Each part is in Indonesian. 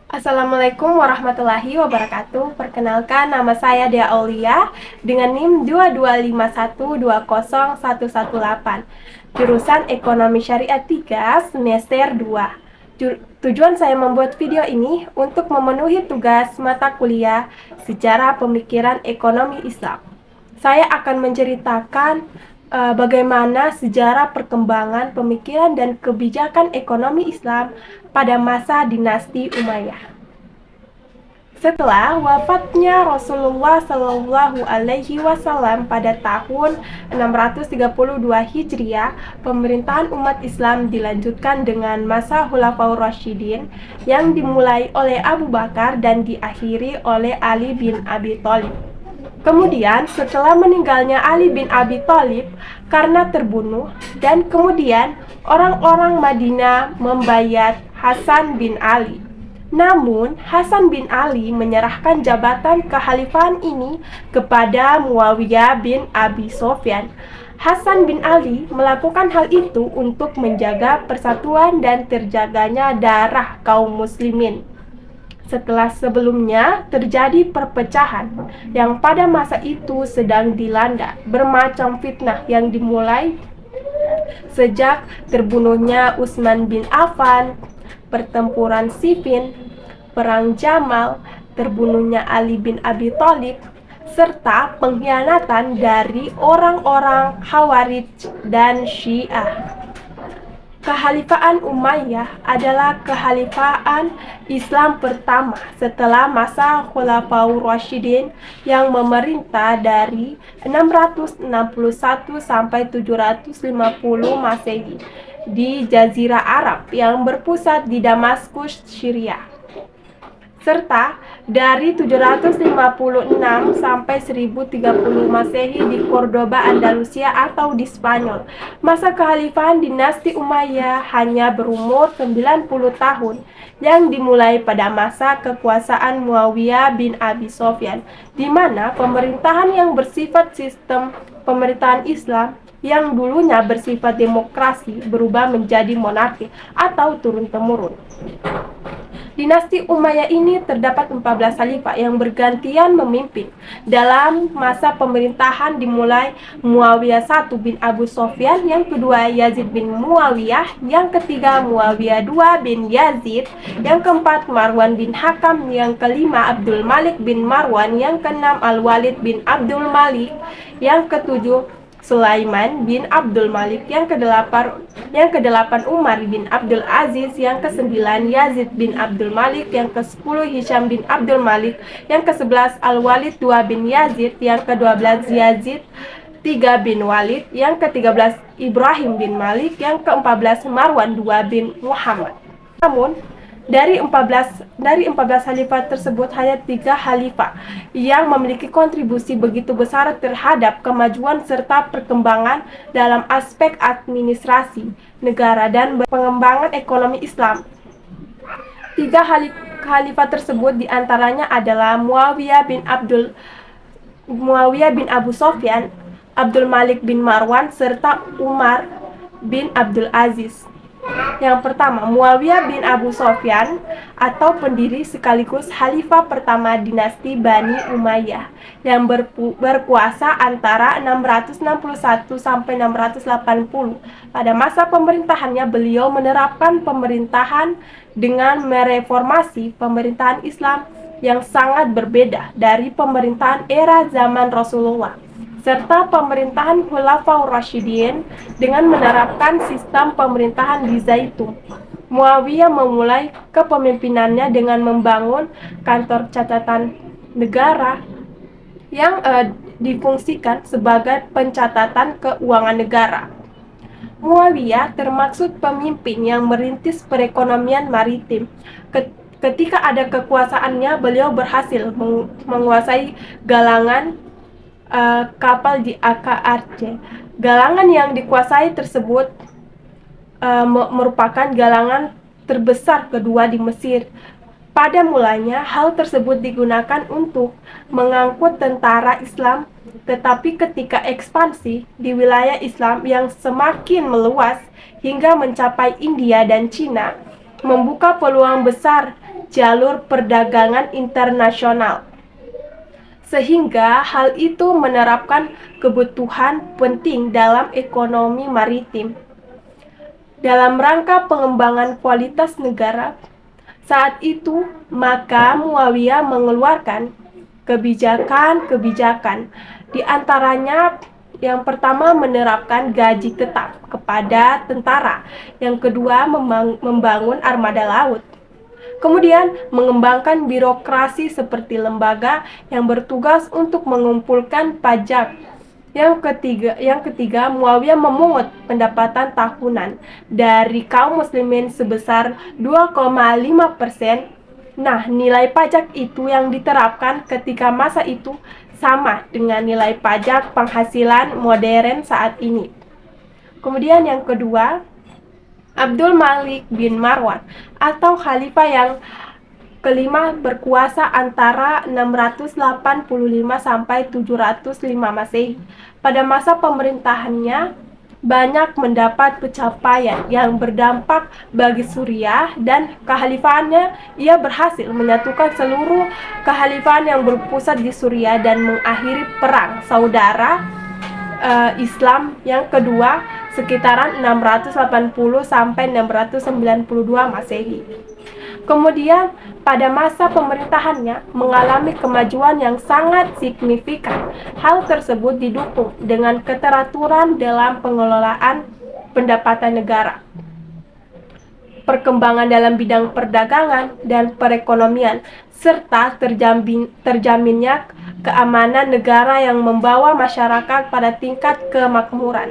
Assalamualaikum warahmatullahi wabarakatuh. Perkenalkan, nama saya Dea Aulia dengan NIM 225120118, jurusan Ekonomi Syariah 3 semester 2. Tujuan saya membuat video ini untuk memenuhi tugas mata kuliah Sejarah Pemikiran Ekonomi Islam. Saya akan menceritakan bagaimana sejarah perkembangan pemikiran dan kebijakan ekonomi Islam pada masa dinasti Umayyah. Setelah wafatnya Rasulullah Shallallahu Alaihi Wasallam pada tahun 632 Hijriah, pemerintahan umat Islam dilanjutkan dengan masa Khulafaur Rasyidin yang dimulai oleh Abu Bakar dan diakhiri oleh Ali bin Abi Thalib. Kemudian setelah meninggalnya Ali bin Abi Thalib karena terbunuh, dan kemudian orang-orang Madinah membayat Hasan bin Ali. Namun, Hasan bin Ali menyerahkan jabatan kekhalifahan ini kepada Muawiyah bin Abi Sofyan. Hasan bin Ali melakukan hal itu untuk menjaga persatuan dan terjaganya darah kaum muslimin. Setelah sebelumnya terjadi perpecahan yang pada masa itu sedang dilanda bermacam fitnah yang dimulai sejak terbunuhnya Utsman bin Affan, pertempuran Siffin, perang Jamal, terbunuhnya Ali bin Abi Thalib, serta pengkhianatan dari orang-orang Khawarij dan Syiah. Kekhalifahan Umayyah adalah kekhalifahan Islam pertama setelah masa Khulafaur Rasyidin yang memerintah dari 661 sampai 750 Masehi di Jazirah Arab yang berpusat di Damaskus, Syria, serta dari 756 sampai 1030 Masehi di Cordoba, Andalusia atau di Spanyol. Masa kekhalifahan dinasti Umayyah hanya berumur 90 tahun yang dimulai pada masa kekuasaan Muawiyah bin Abi Sofyan, di mana pemerintahan yang bersifat sistem pemerintahan Islam yang dulunya bersifat demokrasi berubah menjadi monarki atau turun-temurun. Dinasti Umayyah ini terdapat 14 khalifah yang bergantian memimpin. Dalam masa pemerintahan dimulai Muawiyah I bin Abu Sofyan, yang kedua Yazid bin Muawiyah, yang ketiga Muawiyah II bin Yazid, yang keempat Marwan bin Hakam, yang kelima Abdul Malik bin Marwan, yang keenam Al-Walid bin Abdul Malik, yang ketujuh Sulaiman bin Abdul Malik, yang kedelapan Umar bin Abdul Aziz, yang kesembilan Yazid bin Abdul Malik, yang ke-10 Hisham bin Abdul Malik, yang ke-11 Al-Walid II bin Yazid, yang ke-12 Yazid III bin Walid, yang ke-13 Ibrahim bin Malik, yang ke-14 Marwan II bin Muhammad. Namun dari 14 khalifah tersebut, hanya 3 khalifah yang memiliki kontribusi begitu besar terhadap kemajuan serta perkembangan dalam aspek administrasi negara dan pengembangan ekonomi Islam. 3 khalifah tersebut diantaranya adalah Muawiyah bin Abu Sofyan, Abdul Malik bin Marwan, serta Umar bin Abdul Aziz. Yang pertama, Muawiyah bin Abu Sofyan atau pendiri sekaligus khalifah pertama dinasti Bani Umayyah yang berkuasa antara 661 sampai 680. Pada masa pemerintahannya, beliau menerapkan pemerintahan dengan mereformasi pemerintahan Islam yang sangat berbeda dari pemerintahan era zaman Rasulullah, serta pemerintahan Khulafaur Rasyidin dengan menerapkan sistem pemerintahan di Zaitun. Muawiyah memulai kepemimpinannya dengan membangun kantor catatan negara yang difungsikan sebagai pencatatan keuangan negara. Muawiyah termaksud pemimpin yang merintis perekonomian maritim. Ketika ada kekuasaannya, beliau berhasil menguasai galangan kapal di AKRC. Galangan yang dikuasai tersebut merupakan galangan terbesar kedua di Mesir. Pada mulanya, hal tersebut digunakan untuk mengangkut tentara Islam, tetapi ketika ekspansi di wilayah Islam yang semakin meluas hingga mencapai India dan Cina, membuka peluang besar jalur perdagangan internasional, sehingga hal itu menerapkan kebutuhan penting dalam ekonomi maritim. Dalam rangka pengembangan kualitas negara, saat itu maka Muawiyah mengeluarkan kebijakan-kebijakan, di antaranya yang pertama menerapkan gaji tetap kepada tentara, yang kedua membangun armada laut, kemudian mengembangkan birokrasi seperti lembaga yang bertugas untuk mengumpulkan pajak. Yang ketiga, Muawiyah memungut pendapatan tahunan dari kaum muslimin sebesar 2,5%. Nah, nilai pajak itu yang diterapkan ketika masa itu sama dengan nilai pajak penghasilan modern saat ini. Kemudian yang kedua, Abdul Malik bin Marwan atau khalifah yang kelima berkuasa antara 685 sampai 705 Masehi. Pada masa pemerintahannya banyak mendapat pencapaian yang berdampak bagi Suriah, dan kekhalifahannya ia berhasil menyatukan seluruh kekhalifahan yang berpusat di Suriah dan mengakhiri perang saudara Islam yang kedua sekitaran 680 sampai 692 Masehi. Kemudian pada masa pemerintahannya mengalami kemajuan yang sangat signifikan. Hal tersebut didukung dengan keteraturan dalam pengelolaan pendapatan negara, perkembangan dalam bidang perdagangan dan perekonomian, serta terjaminnya keamanan negara yang membawa masyarakat pada tingkat kemakmuran.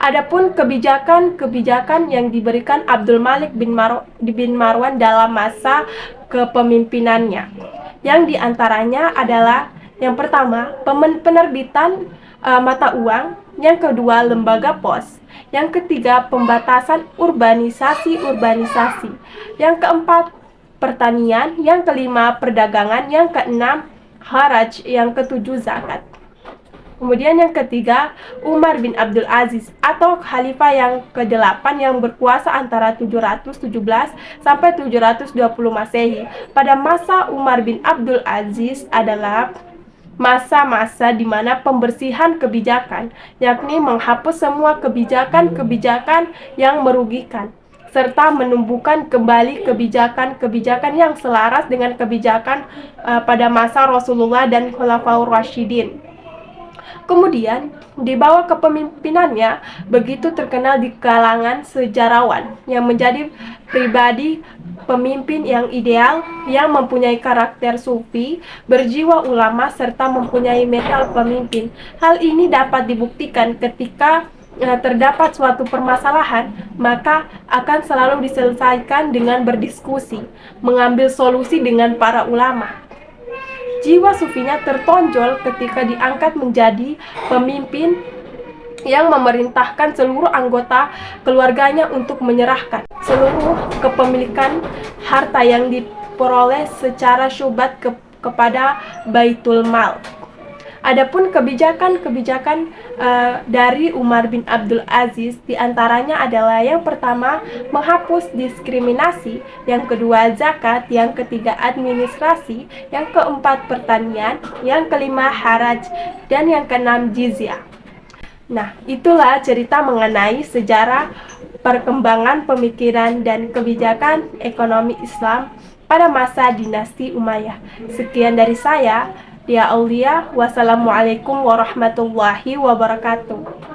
Adapun kebijakan-kebijakan yang diberikan Abdul Malik bin Marwan dalam masa kepemimpinannya, yang diantaranya adalah yang pertama, penerbitan mata uang, yang kedua, lembaga pos, yang ketiga, pembatasan urbanisasi, yang keempat, pertanian, yang kelima, perdagangan, yang keenam, haraj, yang ketujuh, zakat. Kemudian yang ketiga, Umar bin Abdul Aziz atau khalifah yang ke-8 yang berkuasa antara 717 sampai 720 Masehi. Pada masa Umar bin Abdul Aziz adalah masa-masa di mana pembersihan kebijakan, yakni menghapus semua kebijakan-kebijakan yang merugikan, serta menumbuhkan kembali kebijakan-kebijakan yang selaras dengan kebijakan pada masa Rasulullah dan Khulafaur Rasyidin. Kemudian, di bawah kepemimpinannya begitu terkenal di kalangan sejarawan yang menjadi pribadi pemimpin yang ideal, yang mempunyai karakter sufi, berjiwa ulama, serta mempunyai mental pemimpin. Hal ini dapat dibuktikan ketika terdapat suatu permasalahan, maka akan selalu diselesaikan dengan berdiskusi, mengambil solusi dengan para ulama. Jiwa sufinya tertonjol ketika diangkat menjadi pemimpin yang memerintahkan seluruh anggota keluarganya untuk menyerahkan seluruh kepemilikan harta yang diperoleh secara syubhat kepada Baitul Mal. Adapun kebijakan-kebijakan dari Umar bin Abdul Aziz diantaranya adalah yang pertama, menghapus diskriminasi, yang kedua zakat, yang ketiga administrasi, yang keempat pertanian, yang kelima haraj, dan yang keenam jizyah. Nah, itulah cerita mengenai sejarah perkembangan pemikiran dan kebijakan ekonomi Islam pada masa dinasti Umayyah. Sekian dari saya, Dia Aulia. Wassalamualaikum warahmatullahi wabarakatuh.